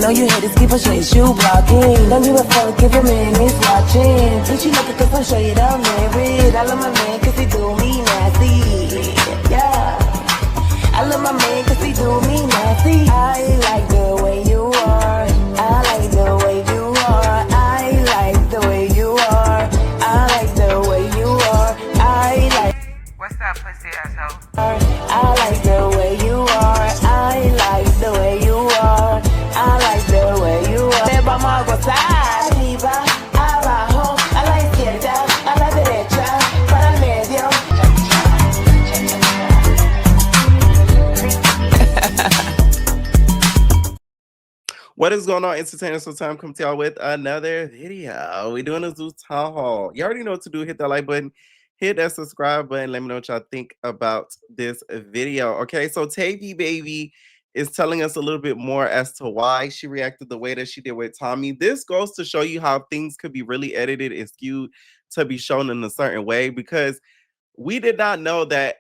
know you haters keep on showing you blocking. Don't give a fuck if your man is watching. Bitch, you look at cause I'm sure you don't married. I love my man cause he do me nasty. Yeah. I love my man cause he do me nasty. I like the way you are. I like the way you are. I like the way you are. I like the way you are. I like. What's that pussy asshole? I like the way you are. I like the way you are. I like the way you are. Never mind what's that. Abajo. A la izquierda. A la derecha. Para el medio. What is going on, entertainers? So time come to y'all with another video. We're doing a Zoo Town Hall. You already know what to do. Hit that like button. Hit that subscribe button. Let me know what y'all think about this video. Okay, so Tavii baby is telling us a little bit more as to why she reacted the way that she did with Tommie. This goes to show you how things could be really edited and skewed to be shown in a certain way, because we did not know that,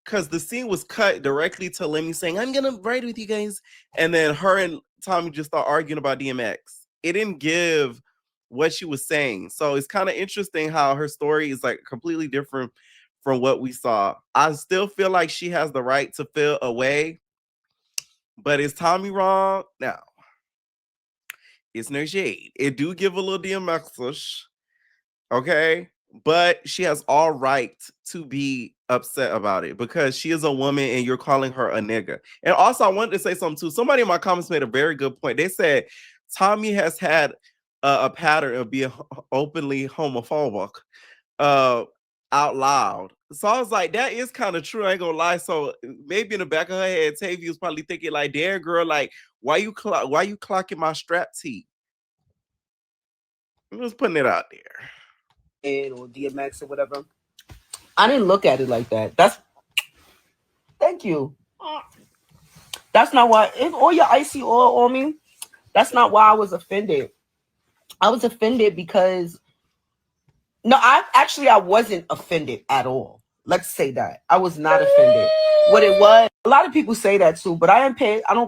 because the scene was cut directly to Lemmy saying, I'm gonna ride with you guys, and then her and Tommie just start arguing about DMX. It didn't give what she was saying. So it's kind of interesting how her story is like completely different from what we saw. I still feel like she has the right to feel away, but is Tommie wrong? No. It's no shade. It do give a little DMX-ish, okay? But she has all right to be upset about it because she is a woman and you're calling her a nigga. And also, I wanted to say something too. Somebody in my comments made a very good point. They said Tommie has had a pattern of being openly homophobic out loud. So I was like, that is kind of true. I ain't gonna lie. So maybe in the back of her head, Tavii was probably thinking like, damn girl, like, why you clocking my strap tee? I'm just putting it out there. Or DMX or whatever. I didn't look at it like that. That's thank you. That's not why. If all your icy oil on me, that's not why I was offended. I was offended because I wasn't offended at all. Let's say that. I was not offended. What it was, a lot of people say that too, but I don't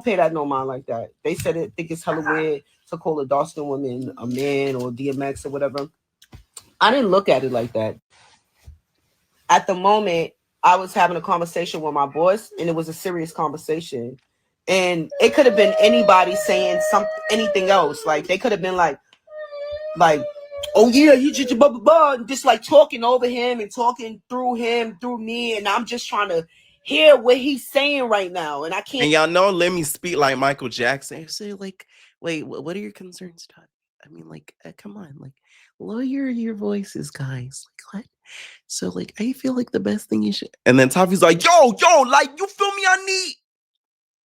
pay that no mind like that. They said it, think it's hella weird to call a dark-skinned woman a man or DMX or whatever. I didn't look at it like that. At the moment, I was having a conversation with my boss, and it was a serious conversation. And it could have been anybody saying anything else. Like they could have been like, oh yeah, you just blah blah blah, and just like talking over him and talking through him, through me, and I'm just trying to hear what he's saying right now, and I can't. And y'all know, let me speak like Michael Jackson. Say like, wait, what are your concerns, Todd? I mean, like, come on, like, lower your voices, guys. Like, what? So, like, I feel like the best thing you should. And then Tavii's like, yo, like, you feel me? I need.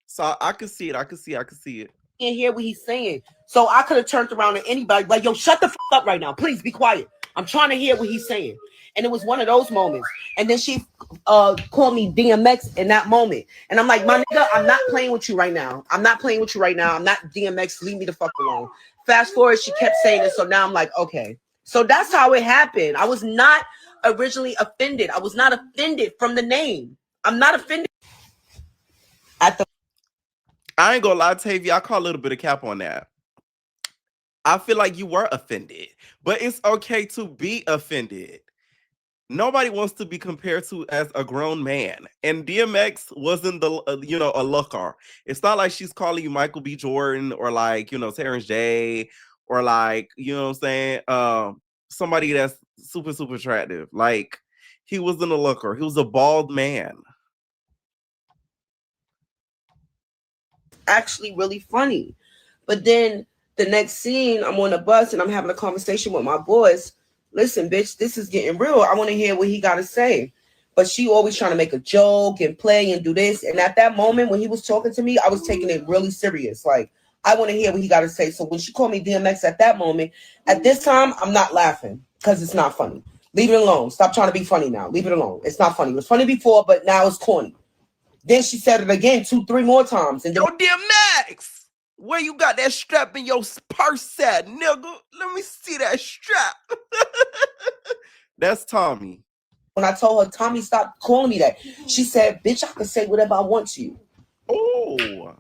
So I could see it. I could see it. Can't hear what he's saying. So I could have turned around to anybody like, yo, shut the fuck up right now. Please be quiet. I'm trying to hear what he's saying. And it was one of those moments. And then she called me DMX in that moment. And I'm like, my nigga, I'm not playing with you right now. I'm not DMX. Leave me the fuck alone. Fast forward, she kept saying it. So now I'm like, okay. So that's how it happened. I was not originally offended. I was not offended from the name. I'm not offended. I ain't gonna lie, Tavii, I call a little bit of cap on that. I feel like you were offended, but it's okay to be offended. Nobody wants to be compared to as a grown man, and DMX wasn't the a looker. It's not like she's calling you Michael B. Jordan or like Terrence J or like what I'm saying, somebody that's super attractive. Like he wasn't a looker. He was a bald man. Actually really funny. But then the next scene, I'm on a bus and I'm having a conversation with my boys. Listen, bitch, this is getting real. I want to hear what he got to say. But she always trying to make a joke and play and do this. And at that moment when he was talking to me, I was taking it really serious. Like, I want to hear what he got to say. So when she called me DMX at that moment, at this time, I'm not laughing because it's not funny. Leave it alone. Stop trying to be funny now. Leave it alone. It's not funny. It was funny before, but now it's corny. Then she said it again 2-3 more times. And then, yo, DMX, where you got that strap in your purse at, nigga? Let me see that strap. That's Tommie. When I told her, Tommie, stop calling me that, she said, bitch, I can say whatever I want to you. Oh.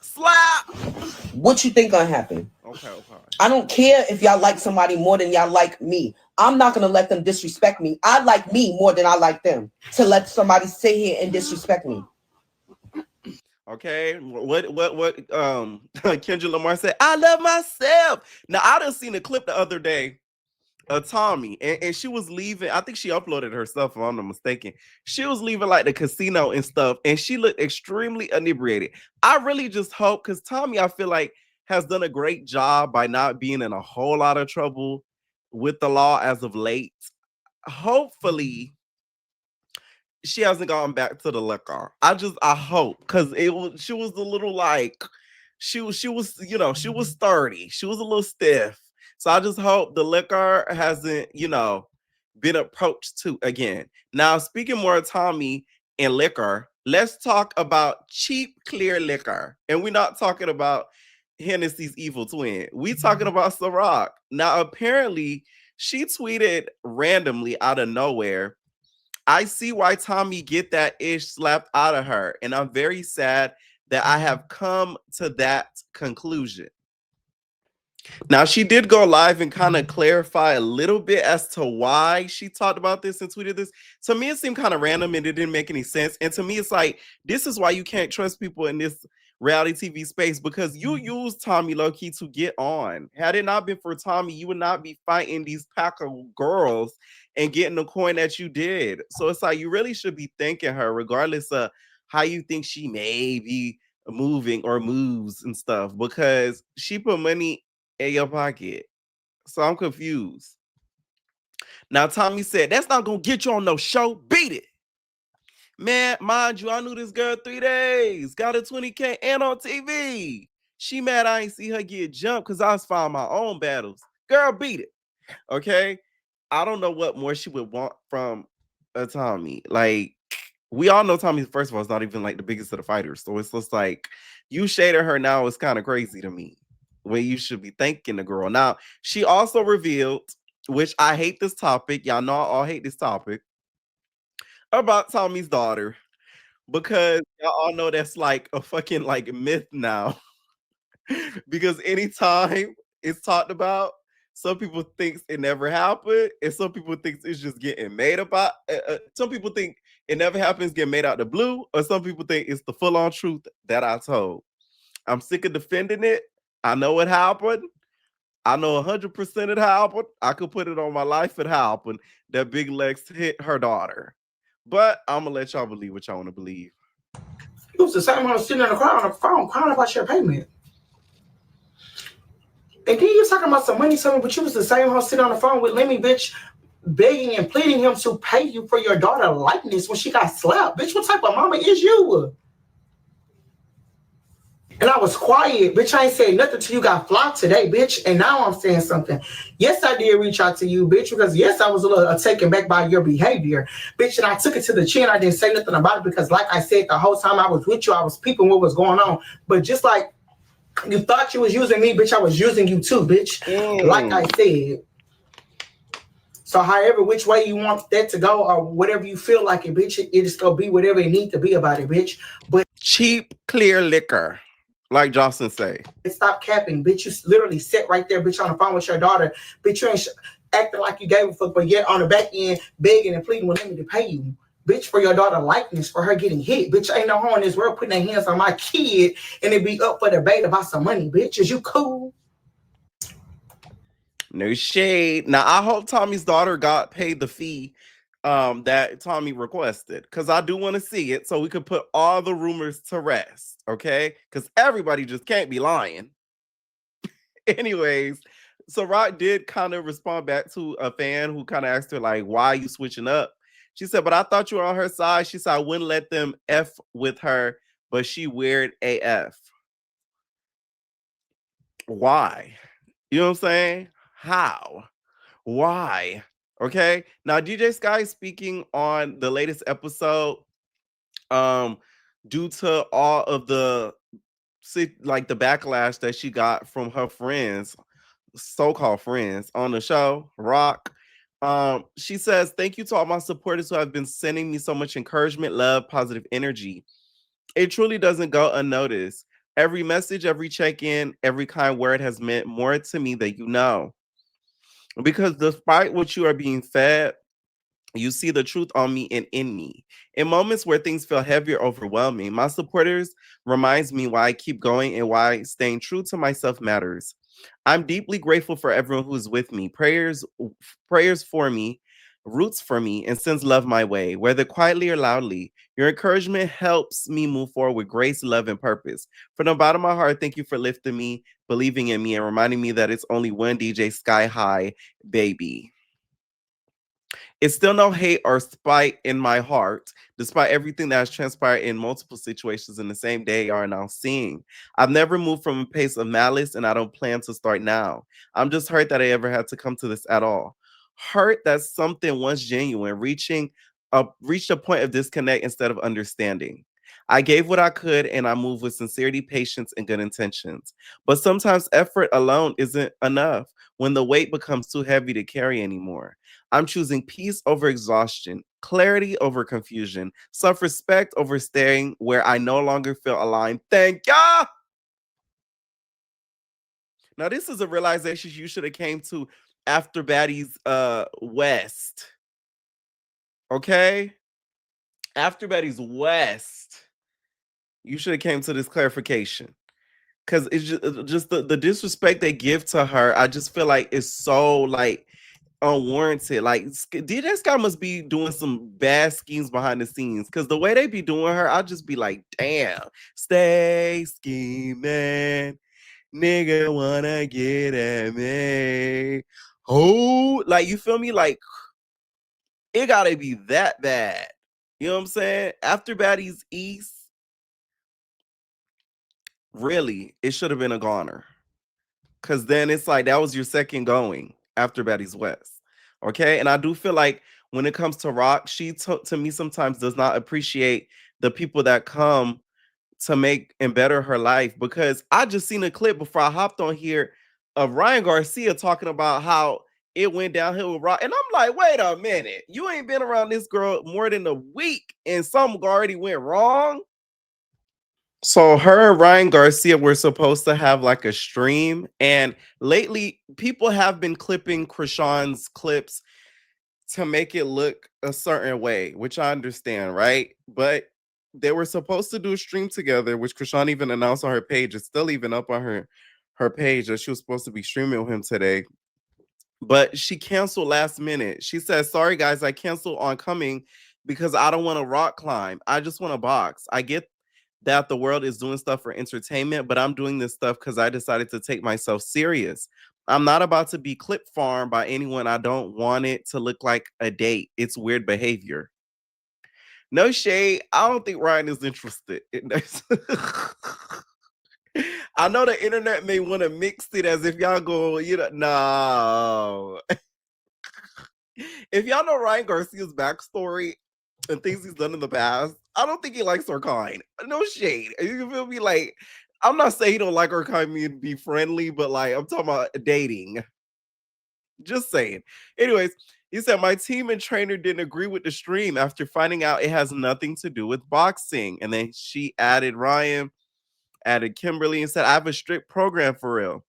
Slap. What you think gonna happen? Okay. I don't care if y'all like somebody more than y'all like me. I'm not gonna let them disrespect me. I like me more than I like them. To let somebody sit here and disrespect me. Okay, what Kendrick Lamar said, I love myself. Now I done seen a clip the other day of Tommie, and she was leaving. I think she uploaded herself, if I'm not mistaken. She was leaving like the casino and stuff, and she looked extremely inebriated. I really just hope, because Tommie, I feel like, has done a great job by not being in a whole lot of trouble with the law as of late. Hopefully she hasn't gone back to the liquor. I hope, because she was a little like she was she was sturdy. She was a little stiff. So I just hope the liquor hasn't been approached to again. Now, speaking more of Tommie and liquor, let's talk about cheap, clear liquor. And we're not talking about Hennessy's evil twin. We talking about Ciroc. Now, apparently, she tweeted randomly out of nowhere, I see why Tommie get that ish slapped out of her, and I'm very sad that I have come to that conclusion. Now, she did go live and kind of clarify a little bit as to why she talked about this and tweeted this. To me, it seemed kind of random and it didn't make any sense. And to me, it's like, this is why you can't trust people in this reality TV space, because you use Tommie low-key to get on. Had it not been for Tommie, you would not be fighting these pack of girls and getting the coin that you did. So it's like, you really should be thanking her, regardless of how you think she may be moving or moves and stuff, because she put money in your pocket. So I'm confused. Now, Tommie said, that's not going to get you on no show. Beat it. Man, mind you, I knew this girl 3 days. Got a 20K and on TV. She mad I ain't see her get jumped because I was fighting my own battles. Girl, beat it. Okay? I don't know what more she would want from a Tommie. Like, we all know Tommie, first of all, is not even like the biggest of the fighters. So it's just like, you shading her now is kind of crazy to me, when you should be thanking the girl. Now, she also revealed, which I hate this topic. Y'all know I all hate this topic, about Tommie's daughter, because y'all all know that's like a fucking like myth now. Because anytime it's talked about, some people think it never happened, and some people think it's just getting made about. Some people think it never happens, get made out the blue, or some people think it's the full-on truth that I told. I'm sick of defending it. I know it happened. I know 100% it happened. I could put it on my life it happened that Big Lex hit her daughter. But I'm going to let y'all believe what y'all want to believe. It was the same one sitting in the crowd on the phone crying about your payment. And then you was talking about some money, something, but you was the same one sitting on the phone with Lemmy, bitch, begging and pleading him to pay you for your daughter likeness when she got slapped. Bitch, what type of mama is you? And I was quiet, bitch. I ain't saying nothing till you got flocked today, bitch. And now I'm saying something. Yes, I did reach out to you, bitch, because yes, I was a little taken back by your behavior, bitch. And I took it to the chin. I didn't say nothing about it because, like I said, the whole time I was with you, I was peeping what was going on. But just like you thought you was using me, bitch, I was using you too, bitch. Like I said. So however, which way you want that to go or whatever you feel like it, bitch, it just gonna be whatever it need to be about it, bitch. But cheap, clear liquor, like Joseline say. Stop capping, bitch. You literally sit right there, bitch, on the phone with your daughter. Bitch, you ain't acting like you gave a fuck, but yet on the back end, begging and pleading with them to pay you. Bitch, for your daughter likeness, for her getting hit. Bitch, ain't no harm in this world putting their hands on my kid and it be up for debate about some money, bitch. Is you cool? No shade. Now, I hope Tommie's daughter got paid the fee that Tommie requested, because I do want to see it so we could put all the rumors to rest, okay? Because everybody just can't be lying. Anyways, Ciroc did kind of respond back to a fan who kind of asked her, like, why are you switching up? She said, but I thought you were on her side. She said, I wouldn't let them F with her, but she weird AF. Why? You know what I'm saying? How? Why? Okay. Now, DJ Sky speaking on the latest episode, due to all of the like the backlash that she got from her friends, so-called friends on the show, Rock. She says, thank you to all my supporters who have been sending me so much encouragement, love, positive energy. It truly doesn't go unnoticed. Every message, every check-in, every kind word has meant more to me than you know. Because despite what you are being fed, you see the truth on me and in me. In moments where things feel heavy or overwhelming, my supporters reminds me why I keep going and why staying true to myself matters. I'm deeply grateful for everyone who's with me. Prayers for me, roots for me, and sends love my way, whether quietly or loudly. Your encouragement helps me move forward with grace, love, and purpose. From the bottom of my heart, thank you for lifting me, believing in me, and reminding me that it's only one DJ Sky High, baby. It's still no hate or spite in my heart, despite everything that has transpired in multiple situations in the same day you are now seeing. I've never moved from a place of malice, and I don't plan to start now. I'm just hurt that I ever had to come to this at all. Hurt that something once genuine, reached a point of disconnect instead of understanding. I gave what I could and I moved with sincerity, patience, and good intentions. But sometimes effort alone isn't enough when the weight becomes too heavy to carry anymore. I'm choosing peace over exhaustion, clarity over confusion, self-respect over staying where I no longer feel aligned. Thank ya! Now, this is a realization you should have came to after Baddies West. Okay? After Baddies West, you should have came to this clarification. Because it's just the disrespect they give to her, I just feel like it's so like unwarranted. Like DJ Sky must be doing some bad schemes behind the scenes. Because the way they be doing her, I'll just be like, damn, stay scheming. Nigga wanna get at me. Oh, like you feel me? Like it gotta be that bad. You know what I'm saying? After Baddies East, really, it should have been a goner. Cause then it's like that was your second going after Baddies West. Okay. And I do feel like when it comes to rock, she to me sometimes does not appreciate the people that come to make and better her life. Because I just seen a clip before I hopped on here of Ryan Garcia talking about how it went downhill with rock. And I'm like, wait a minute, you ain't been around this girl more than a week and something already went wrong. So her and Ryan Garcia were supposed to have like a stream, and lately people have been clipping Chrisean's clips to make it look a certain way, which I understand, right? But they were supposed to do a stream together, which Chrisean even announced on her page. It's still even up on her page that she was supposed to be streaming with him today. But she canceled last minute. She said, sorry guys, I canceled on coming because I don't want to rock climb. I just want to box. I get that the world is doing stuff for entertainment, but I'm doing this stuff because I decided to take myself serious. I'm not about to be clip farmed by anyone. I don't want it to look like a date. It's weird behavior. No shade. I don't think Ryan is interested in this. I know the internet may want to mix it as if y'all go, no. If y'all know Ryan Garcia's backstory and things he's done in the past, I don't think he likes her kind. No shade. You feel me? Like, I'm not saying he don't like her kind, me and be friendly, but like, I'm talking about dating. Just saying. Anyways, he said, my team and trainer didn't agree with the stream after finding out it has nothing to do with boxing. And then she added Ryan, added Kimberly, and said, I have a strict program for real.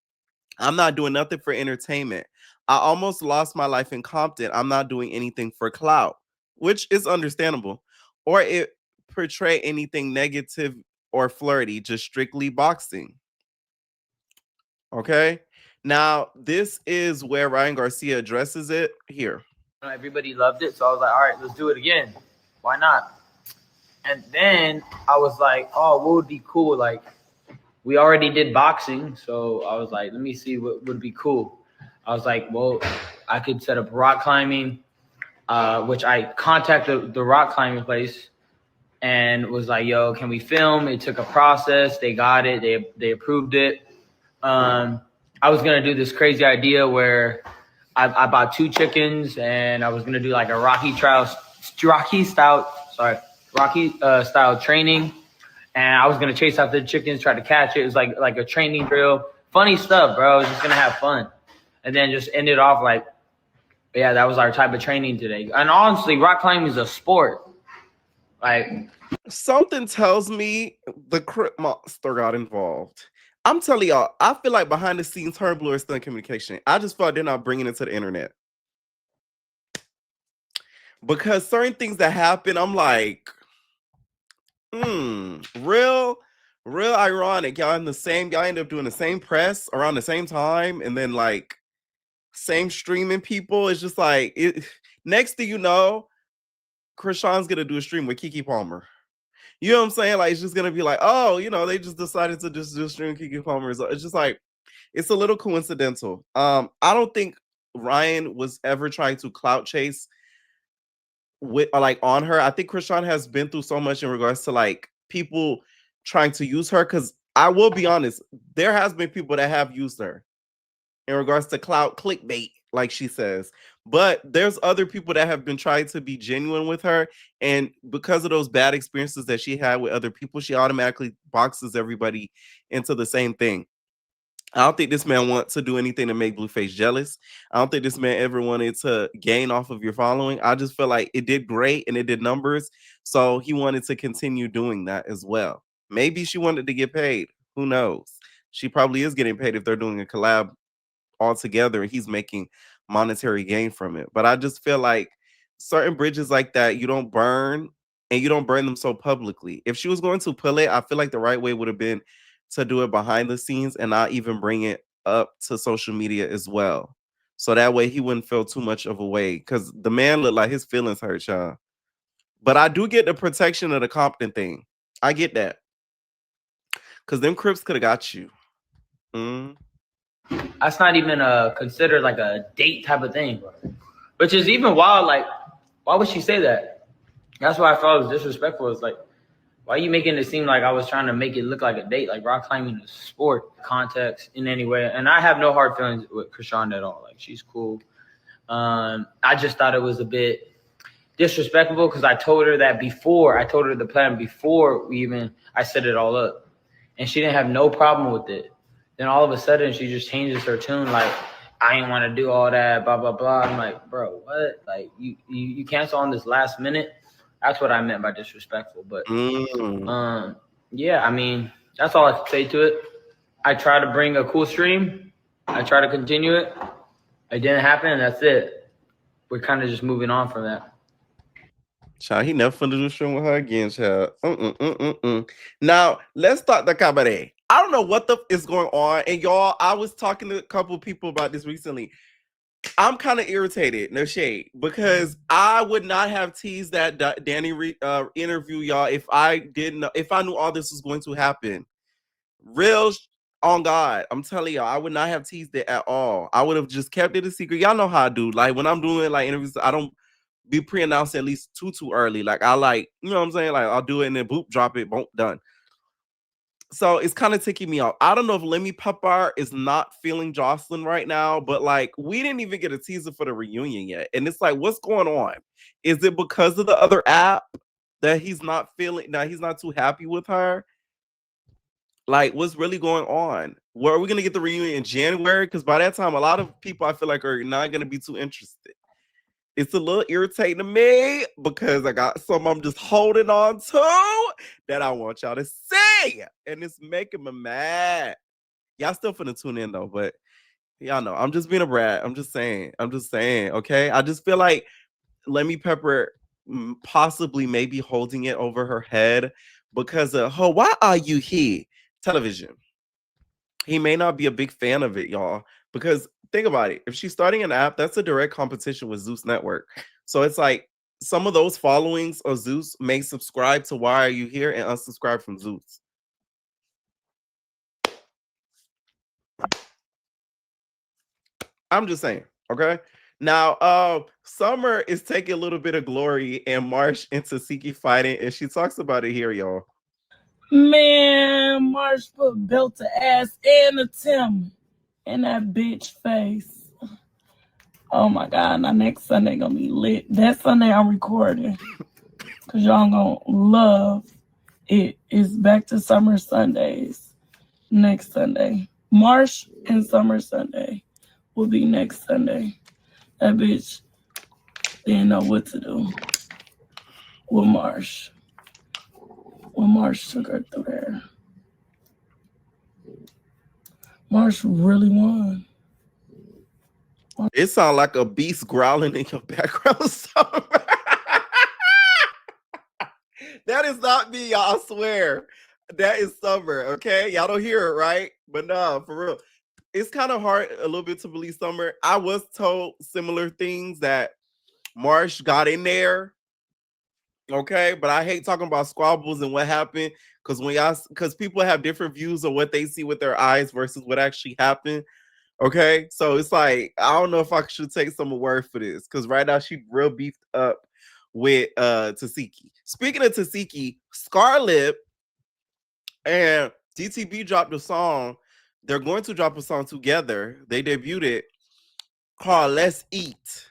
I'm not doing nothing for entertainment. I almost lost my life in Compton. I'm not doing anything for clout, which is understandable. Or it portray anything negative or flirty, just strictly boxing. Okay. Now, this is where Ryan Garcia addresses it here. Everybody loved it. So I was like, all right, let's do it again. Why not? And then I was like, oh, what would be cool? Like, we already did boxing. So I was like, let me see what would be cool. I was like, well, I could set up rock climbing, which I contacted the rock climbing place and was like, yo, can we film? It took a process. They got it. They approved it. I was going to do this crazy idea where I bought 2 chickens and I was going to do like a Rocky style training. And I was going to chase after the chickens, try to catch it. It was like a training drill. Funny stuff, bro. I was just going to have fun. And then just ended off like, yeah, that was our type of training today. And honestly, rock climbing is a sport. Like, Something tells me the Crip Monster got involved. I'm telling y'all, I feel like behind the scenes, her and Blue are still in communication. I just felt they're not bringing it to the internet. Because certain things that happen, I'm like, real ironic. Y'all end up doing the same press around the same time, and then like same streaming people. It's just like next thing you know, Chrisean's gonna do a stream with Keke Palmer. You know what I'm saying? Like it's just gonna be like, oh, they just decided to just do a stream with Keke Palmer. It's just like it's a little coincidental. I don't think Ryan was ever trying to clout chase with like on her. I think Chrisean has been through so much in regards to like people trying to use her. Because I will be honest, there has been people that have used her in regards to clout clickbait, like she says. But there's other people that have been trying to be genuine with her, and because of those bad experiences that she had with other people, she automatically boxes everybody into the same thing. I don't think this man wants to do anything to make Blueface jealous. I don't think this man ever wanted to gain off of your following. I just feel like it did great and it did numbers. So he wanted to continue doing that as well. Maybe she wanted to get paid. Who knows? She probably is getting paid if they're doing a collab all together and he's making monetary gain from it. But I just feel like certain bridges like that, you don't burn, and you don't burn them so publicly. If she was going to pull it, I feel like the right way would have been to do it behind the scenes and not even bring it up to social media as well. So that way he wouldn't feel too much of a way. Because the man looked like his feelings hurt, y'all. But I do get the protection of the Compton thing. I get that. Because them Crips could have got you. That's not even considered like a date type of thing, which is even wild. Like, why would she say that? That's why I felt it was disrespectful. It's like, why are you making it seem like I was trying to make it look like a date? Like, rock climbing is sport context in any way. And I have no hard feelings with Chrisean at all. Like, she's cool. I just thought it was a bit disrespectful because I told her that before. I told her the plan before I set it all up. And she didn't have no problem with it. Then all of a sudden, she just changes her tune. Like, I ain't want to do all that, blah, blah, blah. I'm like, bro, what? Like, you cancel on this last minute? That's what I meant by disrespectful. But, yeah, I mean, that's all I can say to it. I try to bring a cool stream. I try to continue it. It didn't happen, and that's it. We're kind of just moving on from that. Child, he never finna do a stream with her again, child. Now, let's start the Cabaret. I don't know what the is going on. And y'all, I was talking to a couple of people about this recently. I'm kind of irritated, no shade, because I would not have teased that Danny interview, y'all, if I knew all this was going to happen. Real on God, I'm telling y'all, I would not have teased it at all. I would have just kept it a secret. Y'all know how I do. Like when I'm doing like interviews, I don't be pre-announced at least too early. Like I like, you know what I'm saying? Like I'll do it and then boop, drop it, boom, done. So it's kind of ticking me off. I don't know if Lemmy Pepper is not feeling Joseline right now, but like we didn't even get a teaser for the reunion yet. And it's like, what's going on? Is it because of the other app that he's not feeling, that he's not too happy with her? Like, what's really going on? Where are we gonna get the reunion in January? Because by that time, a lot of people I feel like are not gonna be too interested. It's a little irritating to me because I got some I'm just holding on to that I want y'all to see. And it's making me mad. Y'all still finna tune in though, but y'all know I'm just being a brat. I'm just saying, okay? I just feel like Lemmy Pepper possibly may be holding it over her head because of her Why Are You Here television. He may not be a big fan of it, y'all, because think about it. If she's starting an app, that's a direct competition with Zeus Network. So it's like some of those followings of Zeus may subscribe to Why Are You Here and unsubscribe from Zeus. I'm just saying, okay? Now, Summer is taking a little bit of glory and Marsh and Ciroc fighting, and she talks about it here, y'all. Man, Marsh put belt to ass and a Tim in that bitch face. Oh my God, now next Sunday gonna be lit. That Sunday I'm recording. Cause y'all gonna love it. It's back to Summer Sundays next Sunday. Marsh and Summer Sunday will be next Sunday. That bitch didn't know what to do with Marsh. when Marsh took her through there. Marsh really won. It sounds like a beast growling in your background. That is not me, y'all. I swear. That is Summer, okay? Y'all don't hear it, right? But no, for real. It's kind of hard a little bit to believe Summer. I was told similar things that Marsh got in there, okay? But I hate talking about squabbles and what happened because people have different views of what they see with their eyes versus what actually happened. Okay, so it's like I don't know if I should take some word for this because right now she real beefed up with Tasiki. Speaking of Tasiki, Scarlett and DTB dropped a song. They're going to drop a song together. They debuted it called "Let's Eat."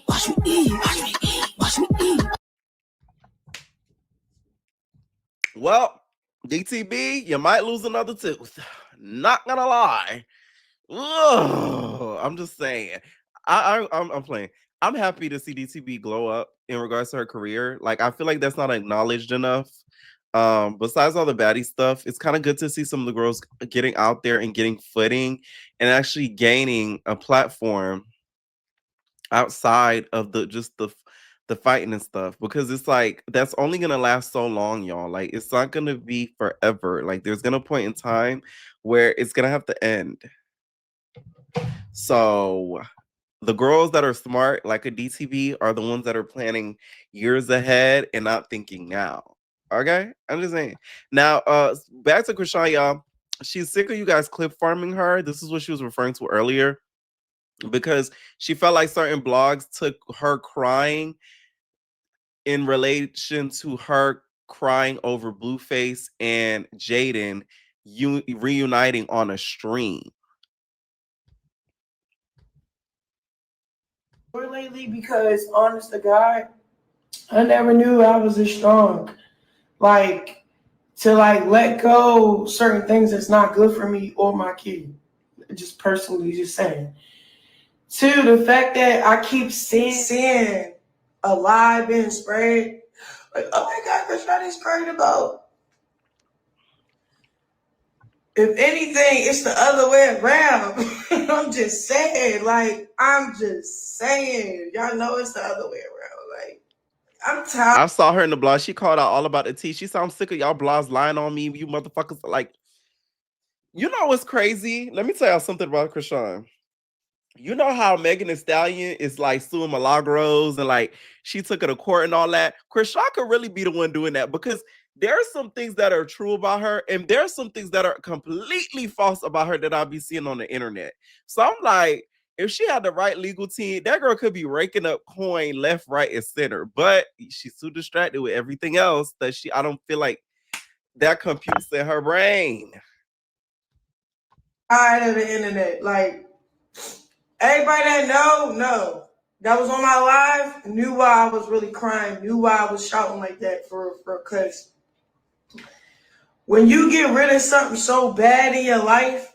Watch me eat, watch me eat, watch me eat. Well, DTB, you might lose another tooth. Not gonna lie. Ugh, I'm just saying. I'm playing. I'm happy to see DTB glow up in regards to her career. Like I feel like that's not acknowledged enough. Besides all the baddie stuff, it's kind of good to see some of the girls getting out there and getting footing and actually gaining a platform outside of the fighting and stuff, because it's like that's only gonna last so long, y'all. Like it's not gonna be forever. Like there's gonna point in time where it's gonna have to end. So the girls that are smart, like a DTB, are the ones that are planning years ahead and not thinking now. Okay, I'm just saying. Now, back to Chrisean, y'all. She's sick of you guys clip farming her. This is what she was referring to earlier, because she felt like certain blogs took her crying in relation to her crying over Blueface and Jaden reuniting on a stream. Lately, because honest to God, I never knew I was this strong. Like to let go certain things that's not good for me or my kid. Just personally, just saying. Two, the fact that I keep seeing a lie being spread. Like, oh my God, Chrisean is crying about. If anything, it's the other way around. I'm just saying. Y'all know it's the other way around. Like, I'm tired. I saw her in the blog. She called out all about the tea. She said, I'm sick of y'all blogs lying on me. You motherfuckers. Like, you know what's crazy? Let me tell y'all something about Chrisean. You know how Megan Thee Stallion is like suing Milagros and like she took her to court and all that? Chrisean could really be the one doing that, because there are some things that are true about her and there are some things that are completely false about her that I'll be seeing on the internet. So I'm like, if she had the right legal team, that girl could be raking up coin left, right, and center. But she's too distracted with everything else that I don't feel like that computes in her brain. Tired of the internet. Like, everybody that know that was on my live knew why I was really crying, knew why I was shouting like that for because when you get rid of something so bad in your life,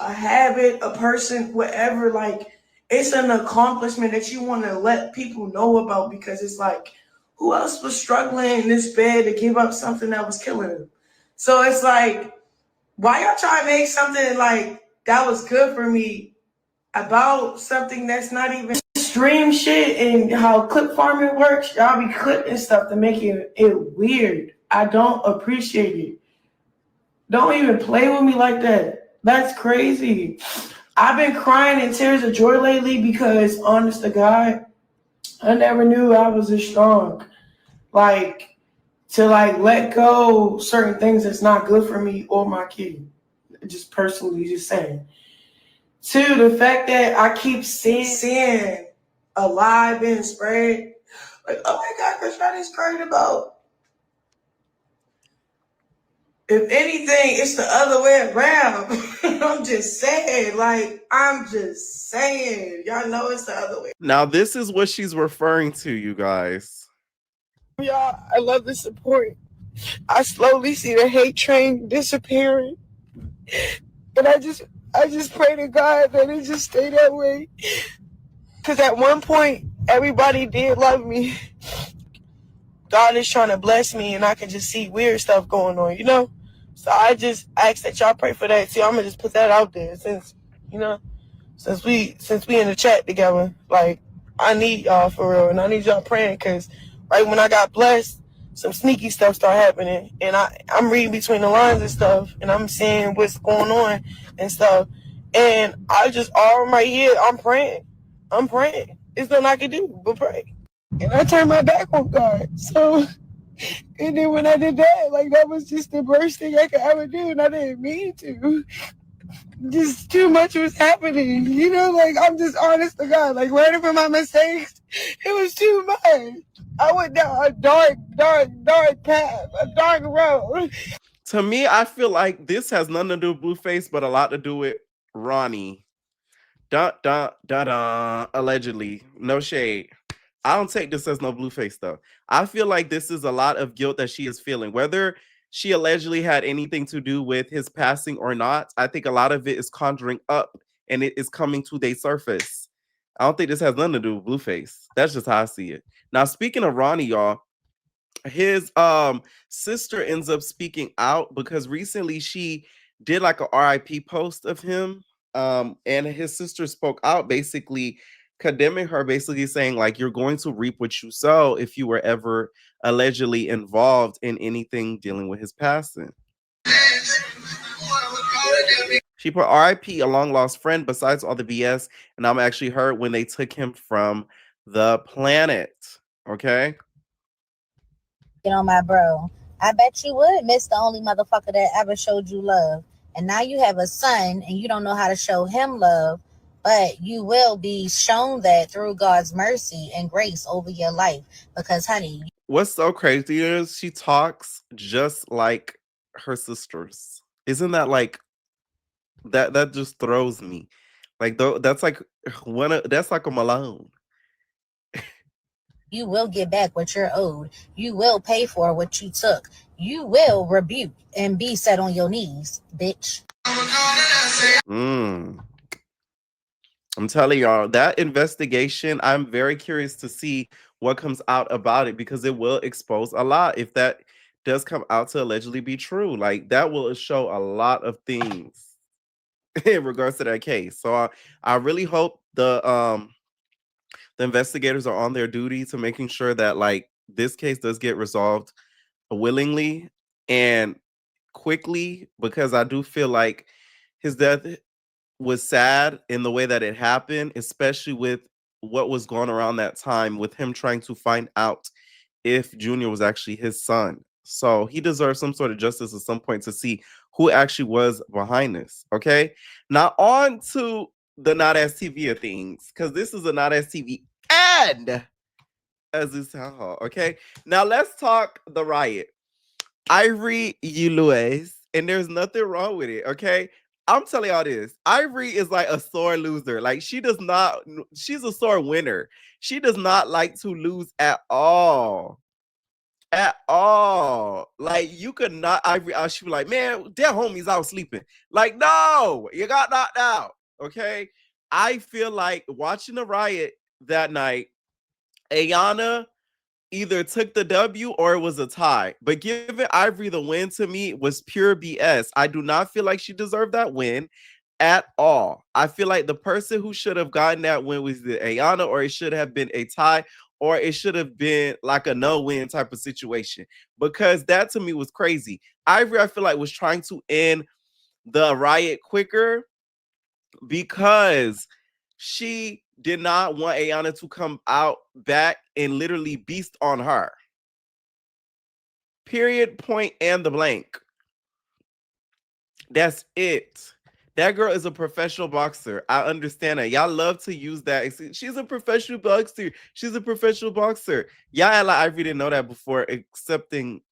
a habit, a person, whatever, like it's an accomplishment that you want to let people know about, because it's like, who else was struggling in this bed to give up something that was killing them? So it's like, why y'all trying to make something like that was good for me about something that's not even stream shit? And how clip farming works, y'all be clipping stuff to make it weird. I don't appreciate it. Don't even play with me like that. That's crazy. I've been crying in tears of joy lately because, honest to God, I never knew I was this strong. Like, to let go certain things that's not good for me or my kid. Just personally, just saying. Two, the fact that I keep seeing a lie being spread. Like, oh my God, Chrisean is crying about. If anything, it's the other way around. I'm just saying. Y'all know it's the other way. Now, this is what she's referring to, you guys. Y'all, I love the support. I slowly see the hate train disappearing. And I just pray to God that it just stay that way. Because at one point, everybody did love me. God is trying to bless me, and I can just see weird stuff going on, you know? So I just ask that y'all pray for that. See, I'm gonna just put that out there since, you know, since we in the chat together. Like, I need y'all for real, and I need y'all praying, because right when I got blessed, some sneaky stuff started happening, and I'm reading between the lines and stuff, and I'm seeing what's going on and stuff, and I just all right here, I'm praying. There's nothing I can do but pray. And I turned my back on God. So, and then when I did that, like, that was just the worst thing I could ever do, and I didn't mean to. Just too much was happening, you know, like, I'm just honest to God, like, learning from my mistakes, it was too much. I went down a dark path, a dark road. To me, I feel like this has nothing to do with Blueface, but a lot to do with Ronny. Allegedly. No shade. I don't take this as no Blueface though. I feel like this is a lot of guilt that she is feeling. Whether she allegedly had anything to do with his passing or not, I think a lot of it is conjuring up and it is coming to the surface. I don't think this has nothing to do with Blueface. That's just how I see it. Now, speaking of Ronny, y'all, his sister ends up speaking out because recently she did like a RIP post of him. And his sister spoke out, basically condemning her, basically saying, like, you're going to reap what you sow if you were ever allegedly involved in anything dealing with his passing. She put RIP, a long lost friend, besides all the BS, and I'm actually hurt when they took him from the planet. Okay. You know, my bro, I bet you would miss the only motherfucker that ever showed you love. And now you have a son and you don't know how to show him love, but you will be shown that through God's mercy and grace over your life. Because, honey, what's so crazy is she talks just like her sisters. Isn't that like that just throws me. Like that's like that's like a Malone. you will get back what you're owed. You will pay for what you took. You will rebuke and be set on your knees, bitch. I'm telling y'all, that investigation, I'm very curious to see what comes out about it, because it will expose a lot if that does come out to allegedly be true. Like, that will show a lot of things in regards to that case. So I really hope the investigators are on their duty to making sure that, like, this case does get resolved willingly and quickly, because I do feel like his death was sad in the way that it happened, especially with what was going around that time with him trying to find out if Junior was actually his son. So he deserves some sort of justice at some point to see who actually was behind this. Okay. Now on to the Not As TV of things, because this is a Not As TV and as this town hall. Okay. Now let's talk the riot. Ivory Uluez, and there's nothing wrong with it. Okay. I'm telling y'all this. Ivory is like a sore loser. Like, she's a sore winner. She does not like to lose at all. At all. Like, you could not Ivory out. She be like, man, their homies out sleeping. Like, no, you got knocked out. Okay. I feel like watching the riot that night, Iyanna either took the W or it was a tie. But giving Ivory the win to me was pure BS. I do not feel like she deserved that win at all. I feel like the person who should have gotten that win was the Iyanna, or it should have been a tie, or it should have been like a no-win type of situation, because that to me was crazy. Ivory, I feel like, was trying to end the riot quicker because she did not want Iyanna to come out back and literally beast on her. Period, point, and the blank. That's it. That girl is a professional boxer. I understand that. Y'all love to use that. She's a professional boxer. She's a professional boxer. Y'all like Ivory didn't know that before accepting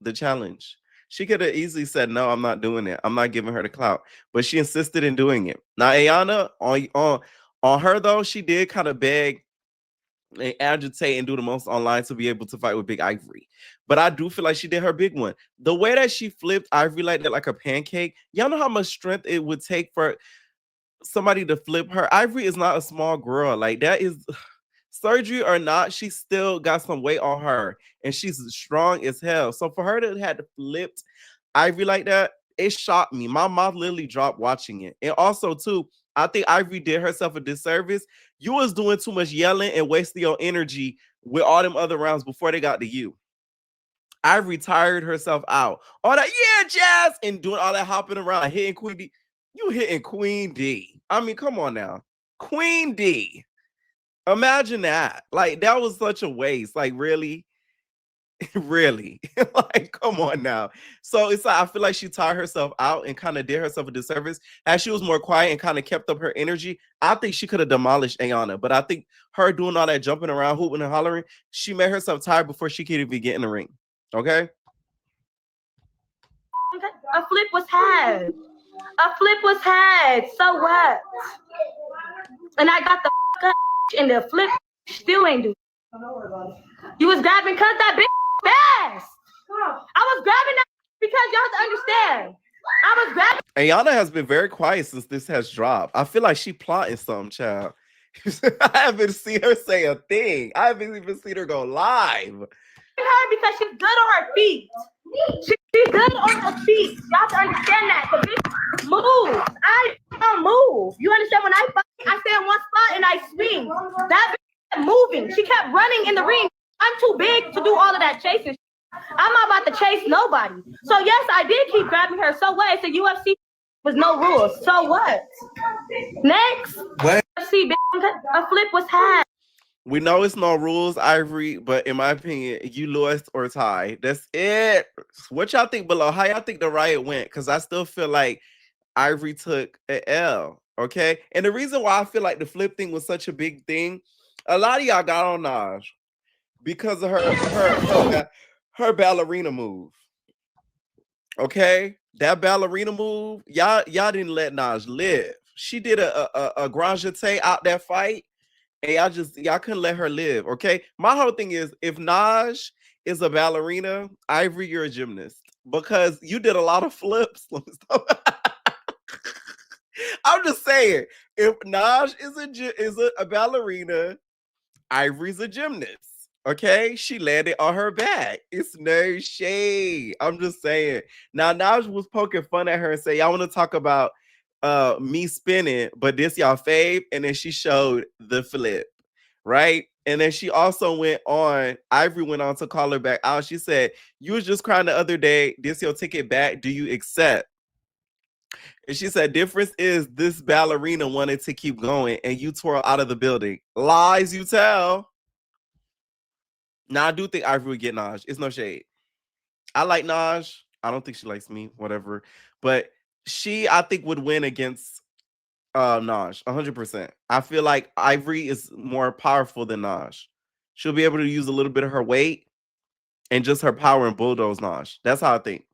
the challenge. She could have easily said, no, I'm not doing it. I'm not giving her the clout. But she insisted in doing it. Now, Iyanna, on her, though, she did kind of beg and agitate and do the most online to be able to fight with Big Ivory. But I do feel like she did her big one. The way that she flipped Ivory like that, like a pancake, y'all know how much strength it would take for somebody to flip her. Ivory is not a small girl. Like, that is surgery or not, she still got some weight on her, and she's strong as hell. So for her to have flipped Ivory like that, it shocked me. My mouth literally dropped watching it. And also, too, I think Ivory did herself a disservice. You was doing too much yelling and wasting your energy with all them other rounds before they got to you. Ivory tired herself out. All that, yeah, Jazz, and doing all that hopping around, hitting Queen D. You hitting Queen D. I mean, come on now. Queen D. Imagine that. Like, that was such a waste. Like, really? Really? Like, come on now. So it's like, I feel like she tired herself out and kind of did herself a disservice. As she was more quiet and kind of kept up her energy, I think she could have demolished Iyanna. But I think her doing all that jumping around, hooping and hollering, she made herself tired before she could even get in the ring. Okay? A flip was had. A flip was had. So what? And I got the up and the flip still ain't do. You was grabbing cause that bitch fast. I was grabbing that because y'all have to understand. I was grabbing. Iyanna has been very quiet since this has dropped. I feel like she plotting something, child. I haven't seen her say a thing. I haven't even seen her go live. Her because she's good on her feet. She's good on her feet. Y'all have to understand that. The bitch moves. I don't move. You understand? When I fight, I stay in one spot and I swing. That bitch kept moving. She kept running in the ring. I'm too big to do all of that chasing. I'm not about to chase nobody. So yes, I did keep grabbing her. So what? It's a UFC with no rules. So what? Next. What? UFC, a flip was had. We know it's no rules, Ivory, but in my opinion, you lost or tied. That's it. What y'all think below? How y'all think the riot went? Because I still feel like Ivory took an L, okay? And the reason why I feel like the flip thing was such a big thing, a lot of y'all got on Naj because of her ballerina move. Okay? That ballerina move, y'all didn't let Naj live. She did a grand jeté out that fight. And y'all couldn't let her live, okay? My whole thing is, if Naj is a ballerina, Ivory, you're a gymnast because you did a lot of flips. I'm just saying, if Naj is a ballerina, Ivory's a gymnast, okay? She landed on her back. It's no shade. I'm just saying. Now, Naj was poking fun at her and say, y'all want to talk about me spinning, but this y'all fave, and then she showed the flip, right? And then she also went on, Ivory went on to call her back out. She said, you was just crying the other day, this your ticket back, do you accept? And she said, difference is this ballerina wanted to keep going and you twirl out of the building. Lies you tell. Now I do think Ivory would get Naj. It's no shade. I like Naj. I don't think she likes me, whatever. But she, I think, would win against Naj, 100%. I feel like Ivory is more powerful than Naj. She'll be able to use a little bit of her weight and just her power and bulldoze Naj. That's how I think.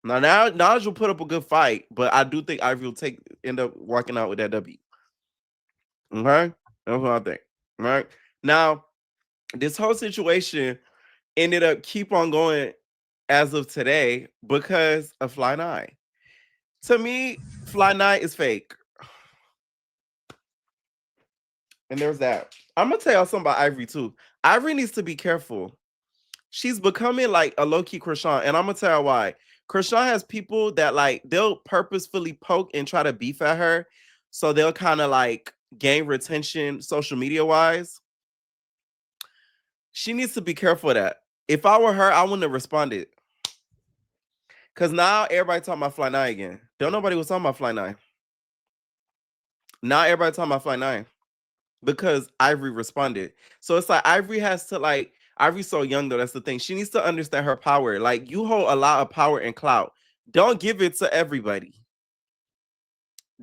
Now Naj will put up a good fight, but I do think Ivory will end up walking out with that W. Okay? That's what I think. All right? Now, this whole situation ended up keep on going as of today because of Flyniy. To me, Flyniy is fake. And there's that. I'm going to tell y'all something about Ivory too. Ivory needs to be careful. She's becoming like a low-key Chrisean, and I'm going to tell you why. Chrisean has people that like, they'll purposefully poke and try to beef at her. So they'll kind of like gain retention social media-wise. She needs to be careful of that. If I were her, I wouldn't have responded. Because now everybody talking about Flyniy again. Don't nobody was talking about Flyniy. Now everybody talking about Flyniy. Because Ivory responded. So it's like Ivory has to like, Ivory's so young though, that's the thing. She needs to understand her power. Like you hold a lot of power and clout. Don't give it to everybody.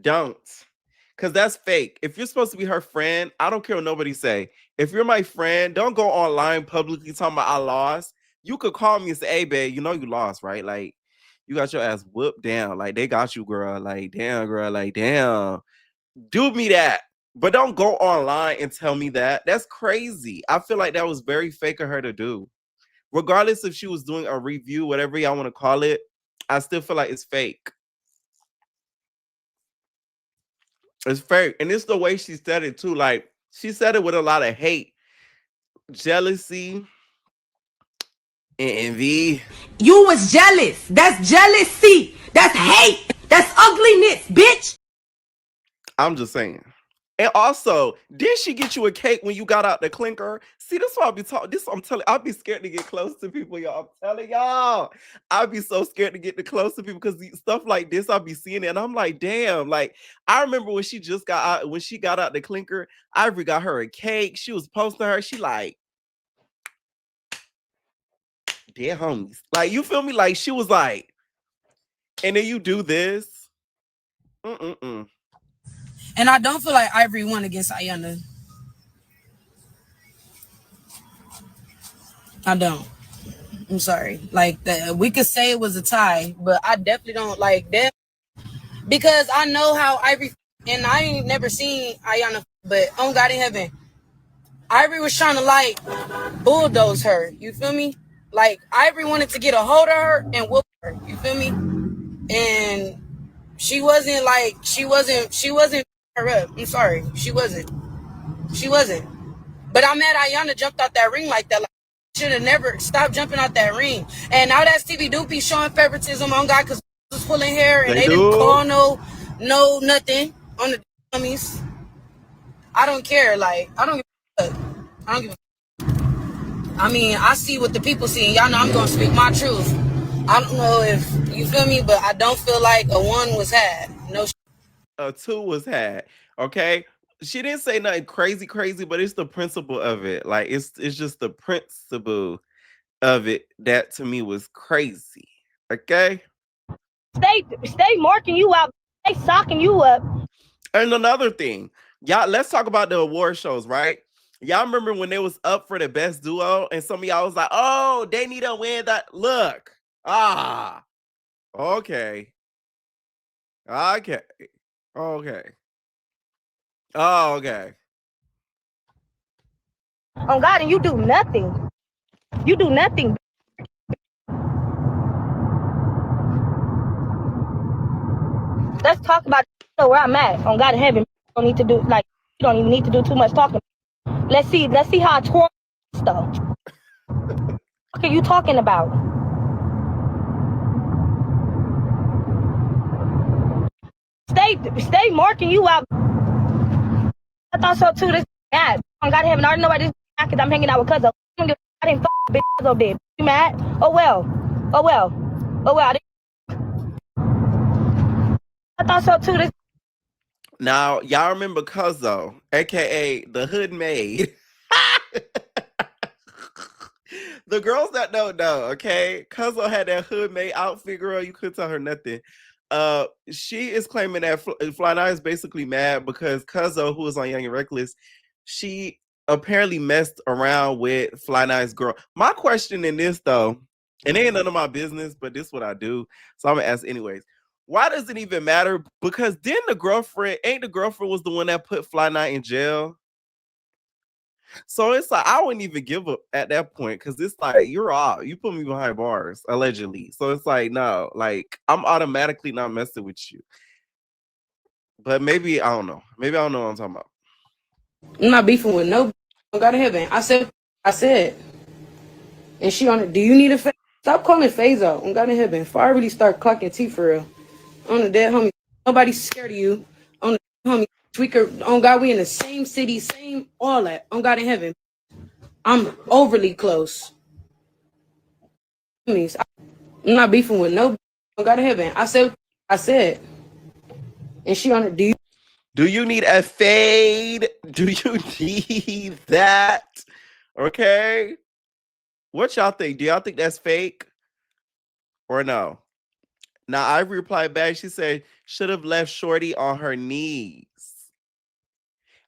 Don't. Because that's fake. If you're supposed to be her friend, I don't care what nobody say. If you're my friend, don't go online publicly talking about I lost. You could call me and say, hey, babe, you know you lost, right? Like, you got your ass whooped down. Like, they got you, girl. Like, damn, girl. Like, damn. Do me that. But don't go online and tell me that. That's crazy. I feel like that was very fake of her to do. Regardless if she was doing a review, whatever y'all want to call it, I still feel like it's fake. It's fake. And it's the way she said it too. Like, She said it with a lot of hate, jealousy, and envy. You was jealous. That's jealousy. That's hate. That's ugliness, bitch. I'm just saying. And also, did she get you a cake when you got out the clinker? See, this is why I'll be talking. This I'm telling. I'll be scared to get close to people, y'all. I'm telling y'all, I'll be so scared to get too close to people because stuff like this, I'll be seeing it, and I'm like, damn. Like, I remember when she just got out. When she got out the clinker, Ivory got her a cake. She was posting her. She like, dear homies. Like, you feel me? Like, she was like, and then you do this. And I don't feel like Ivory won against Iyanna. I don't. I'm sorry. Like, we could say it was a tie, but I definitely don't like that because I know how Ivory, and I ain't never seen Iyanna, but on God in heaven, Ivory was trying to like bulldoze her. You feel me? Like Ivory wanted to get a hold of her and whoop her. You feel me? And she wasn't her up. I'm sorry. She wasn't. But I'm mad Iyanna jumped out that ring like that. Like, should have never stopped jumping out that ring. And now that's TV Doopy showing favoritism on God because was pulling hair and they didn't call no nothing on the dummies. I don't care. Like, I don't give a fuck. I mean, I see what the people see, and y'all know I'm gonna speak my truth. I don't know if you feel me, but I don't feel like a one was had. No. A two was had. Okay. She didn't say nothing crazy, but it's the principle of it. Like it's just the principle of it that to me was crazy. Okay. Stay marking you out. Stay socking you up. And another thing, y'all, let's talk about the award shows, right? Y'all remember when they was up for the best duo, and some of y'all was like, "Oh, they need to win that." Look, okay, okay, okay, okay. On God, and you do nothing. You do nothing. Let's talk about where I'm at. On God in heaven, you don't need to do like you don't even need to do too much talking. Let's see how I twirl stuff. What are you talking about? Stay marking you out. I thought so too. This mad. On God in heaven, I already know why this because I'm hanging out with Cuzzo. I didn't fuck bitch Cuzzo did. You mad? Oh well. I thought so too. This. Now, y'all remember Cuzzo, aka the Hood Maid. The girls that don't know, okay? Cuzzo had that Hood Maid outfit, girl. You couldn't tell her nothing. She is claiming that Flyniy is basically mad because Cuzzo, who was on Young and Reckless, she apparently messed around with Flyni's girl. My question in this, though, and it ain't none of my business, but this is what I do, so I'm gonna ask anyways. Why does it even matter? Because then the girlfriend was the one that put Flyniy in jail. So it's like I wouldn't even give up at that point because it's like you're off. You put me behind bars, allegedly. So it's like no, like I'm automatically not messing with you. But maybe I don't know. Maybe I don't know what I'm talking about. I'm not beefing with no. God in heaven. I said, and she on it. Do you need a? Stop calling phase out. On God in heaven. Before I really start clocking T for real. On the dead homie. Nobody's scared of you. On the homie. Tweaker. On God, we in the same city, same all that. On God in heaven. I'm overly close. I'm not beefing with no. On God in heaven. I said, and she on it. Do you need a fade? Do you need that? Okay. What y'all think? Do y'all think that's fake or no? Now, I replied back. She said, should have left Shorty on her knees.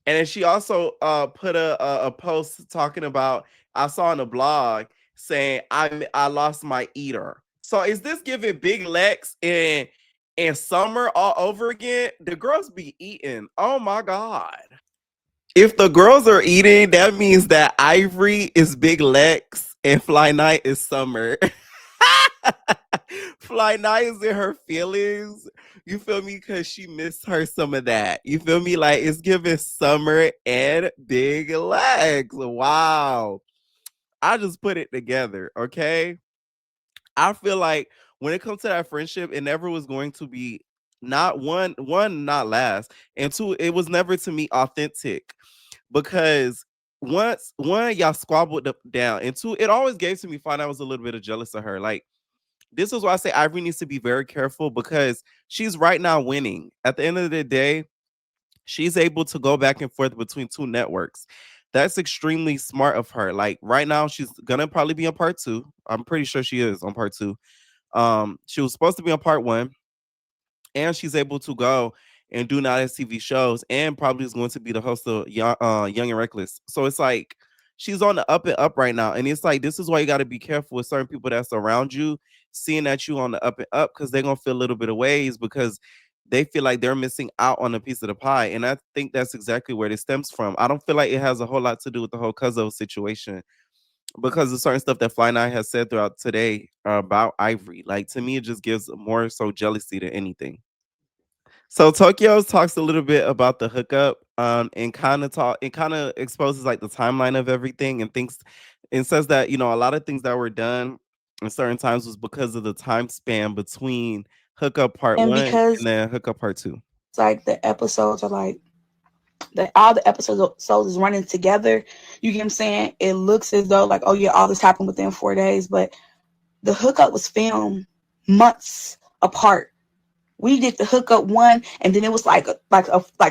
And then she also put a post talking about, I saw on a blog saying, I lost my eater. So is this giving Big Lex and Summer all over again? The girls be eating. Oh my God. If the girls are eating, that means that Ivory is Big Lex and Flyniy is Summer. Flyniy is in her feelings. You feel me? Because she missed her some of that. You feel me? Like it's giving Summer and Big Legs. Wow. I just put it together. Okay. I feel like when it comes to that friendship, it never was going to be not not last, and two, it was never to me authentic because one, y'all squabbled down, and two, it always gave to me fine. I was a little bit of jealous of her. Like this is why I say Ivory needs to be very careful because she's right now winning. At the end of the day, she's able to go back and forth between two networks. That's extremely smart of her. Like right now, she's gonna probably be on part 2. I'm pretty sure she is on part 2. She was supposed to be on part 1, and she's able to go and do not as TV shows, and probably is going to be the host of Young and Reckless. So it's like she's on the up and up right now, and it's like this is why you got to be careful with certain people that's around you, seeing that you on the up and up, because they're gonna feel a little bit of ways because they feel like they're missing out on a piece of the pie, and I think that's exactly where this stems from. I don't feel like it has a whole lot to do with the whole Cuzzo situation because of certain stuff that Flyniy has said throughout today about Ivory. Like to me, it just gives more so jealousy than anything. So Tokyo talks a little bit about the hookup, and kind of exposes like the timeline of everything and thinks and says that a lot of things that were done in certain times was because of the time span between hookup part And 1 because and then hookup part 2. it's like the episodes are like all the episodes is running together. You get what I'm saying? It looks as though like, oh yeah, all this happened within 4 days, but the hookup was filmed months apart. We did the hookup 1, and then it was like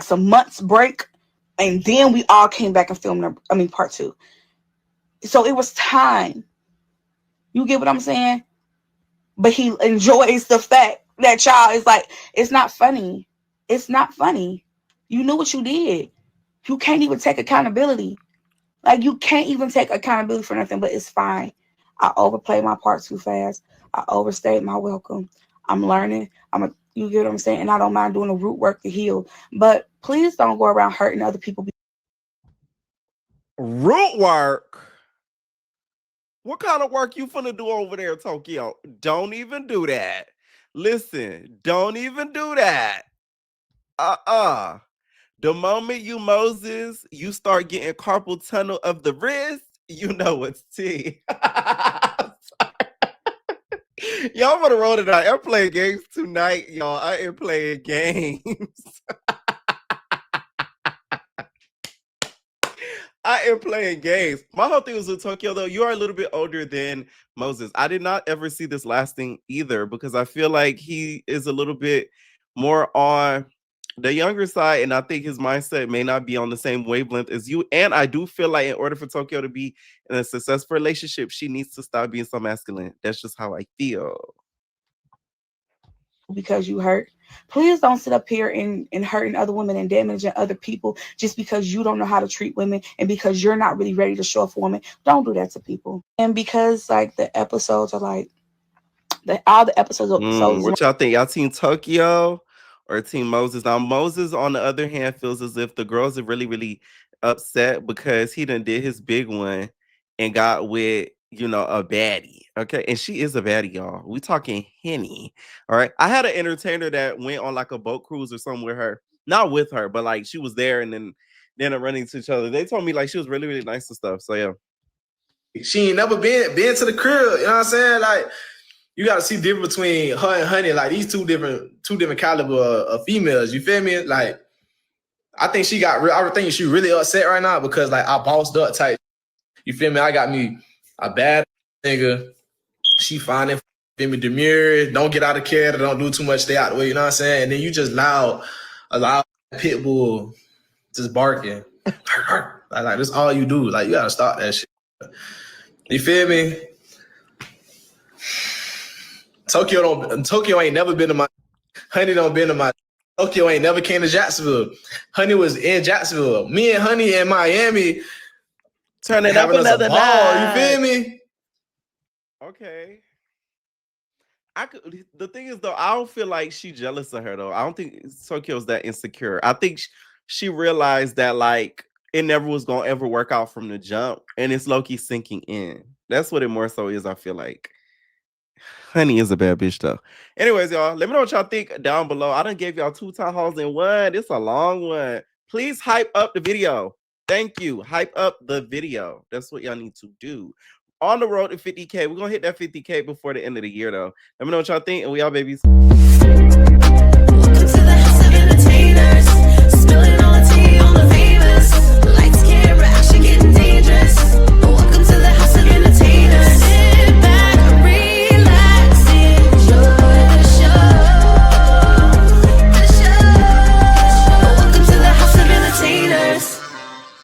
some months break, and then we all came back and filmed. Part 2. So it was time. You get what I'm saying? But he enjoys the fact that y'all is like, it's not funny. It's not funny. You knew what you did. You can't even take accountability. Like you can't even take accountability for nothing. But it's fine. I overplayed my part too fast. I overstayed my welcome. I'm learning. You get what I'm saying? And I don't mind doing the root work to heal. But please don't go around hurting other people. Root work? What kind of work you finna do over there, Tokyo? Don't even do that. Listen, don't even do that. The moment you Moses, you start getting carpal tunnel of the wrist, you know it's tea. Y'all wanna roll tonight. I'm playing games tonight, y'all. I am playing games. I am playing games. My whole thing was with Tokyo, though. You are a little bit older than Moses. I did not ever see this lasting either because I feel like he is a little bit more on the younger side, and I think his mindset may not be on the same wavelength as you. And I do feel like in order for Tokyo to be in a successful relationship, she needs to stop being so masculine. That's just how I feel. Because you hurt. Please don't sit up here and hurting other women and damaging other people just because you don't know how to treat women and because you're not really ready to show up for women. Don't do that to people. And because like the episodes are like all the episodes. What y'all think? Y'all team Tokyo or team Moses? Now Moses, on the other hand, feels as if the girls are really, really upset because he done did his big one and got with a baddie. Okay, and she is a baddie, y'all. We talking Henny. All right. I had an entertainer that went on like a boat cruise or something with her. Not with her, but like she was there and then running to each other. They told me like she was really, really nice and stuff. So yeah. She ain't never been to the crib. You know what I'm saying? Like you got to see the difference between her and Honey. Like these two different caliber of females. You feel me? Like I think I think she really upset right now because like I bossed up type. You feel me? I got me a bad nigga. She fine and feel me, demure, don't get out of character, don't do too much, stay out the way, you know what I'm saying? And then you just allow pit bull just barking. Like that's all you do. Like you gotta stop that shit. You feel me? Tokyo ain't never been to my Honey don't been to my Tokyo ain't never came to Jacksonville. Honey was in Jacksonville. Me and Honey in Miami turning up another night. You feel me? Okay. The thing is though, I don't feel like she jealous of her though. I don't think Tokyo's that insecure. I think she realized that like it never was gonna ever work out from the jump, and it's low-key sinking in. That's what it more so is. I feel like Honey is a bad bitch though. Anyways, y'all, let me know what y'all think down below. I done gave y'all 2 town halls in one. It's a long one. Please hype up the video. Thank you. Hype up the video. That's what y'all need to do. On the road to 50K. We're gonna hit that 50K before the end of the year though. Let me know what y'all think, and we all babies.